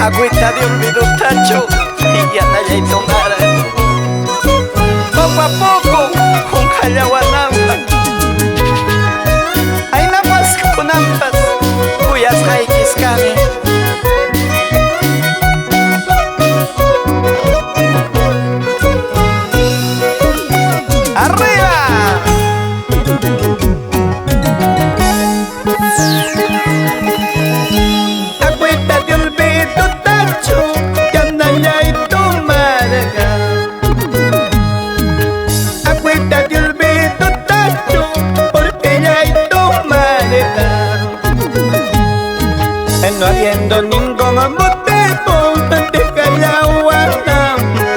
agüita de olvido tacho y ya nadie hay tomar. Poco a poco con callahuanampa hay napas kunampas cuyas raíces caben. ¡Arriba! Agüita de olvido tacho ya nadie hay tomar. Agüita de olvido tacho porque ya hay tomar. No habiendo ningún motivo de callahuanampa,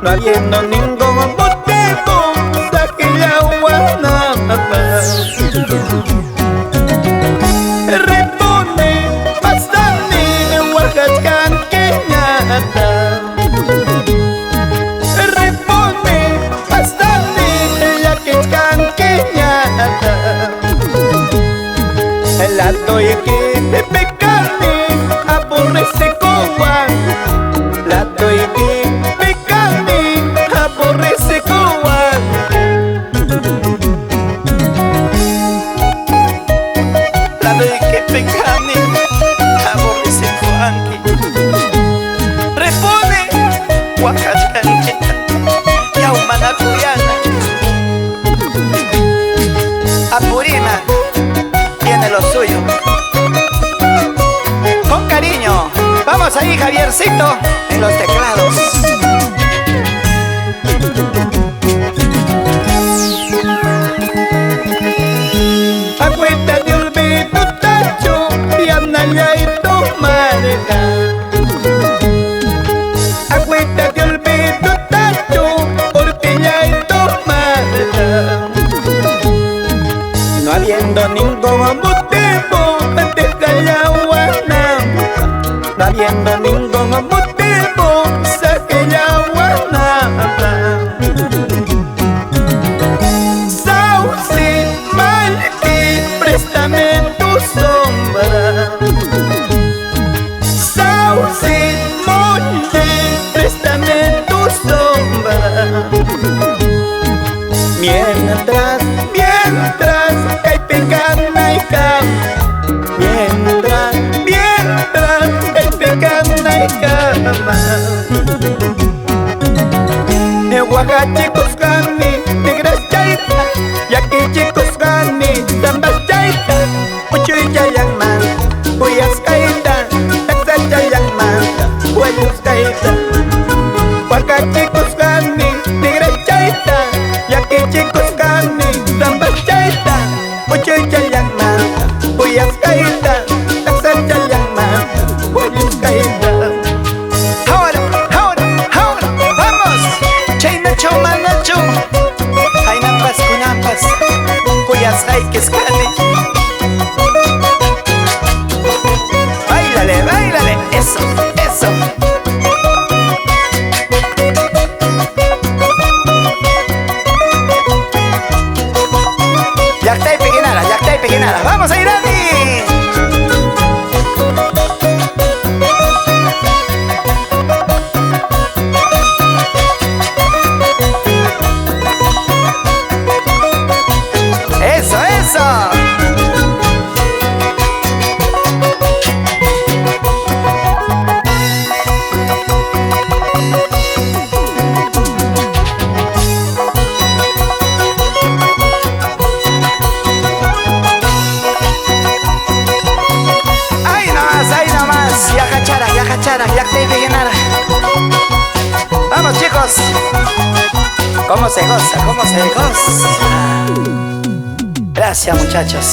no habiendo ningún motivo de callahuanampa. Repone, pasame, Oaxacan, Queñata. Repone, pasame, Yaquechcan, Queñata. El alto y que pecame, aborrece coa. La doy que pecame, aborrece coa. La doy que pecame, aborrece coanqui. Repone, Oaxacanque, Yaumanacuyana. Apurina tiene lo suyo. Con cariño, vamos ahí, Javiercito, en los teclados. Agüita de olvido tacho y andalla y tomarga. Agüita de olvido tacho porque ya hay tomarga. No habiendo ningún motivo de callahuanampa, no habiendo ningún motivo de callahuanampa. Sauce, Malqui, préstame tu sombra. Sauce, Monte, préstame tu sombra. Mientras hay pecana y cam. Mientras hay pecana y cama. De Oaxaca gani, negras chaita, y aquí chicos gani, zambas chaita, uchuy chayang man, cuyas caita, taxa chayang man, huayos caita. Oaxaca chicos gani, negras chaita, y aquí chicos gani, zambas chaita, uchuy chayang man, cuyas caita, taxa chayang man, huayos caita. Hay nampas kunampas cuyas hay que escale. Báilale, báilale, eso, eso. Ya está y pequinara, vamos a ir a mí. Vamos chicos, cómo se goza, cómo se goza. Gracias muchachos.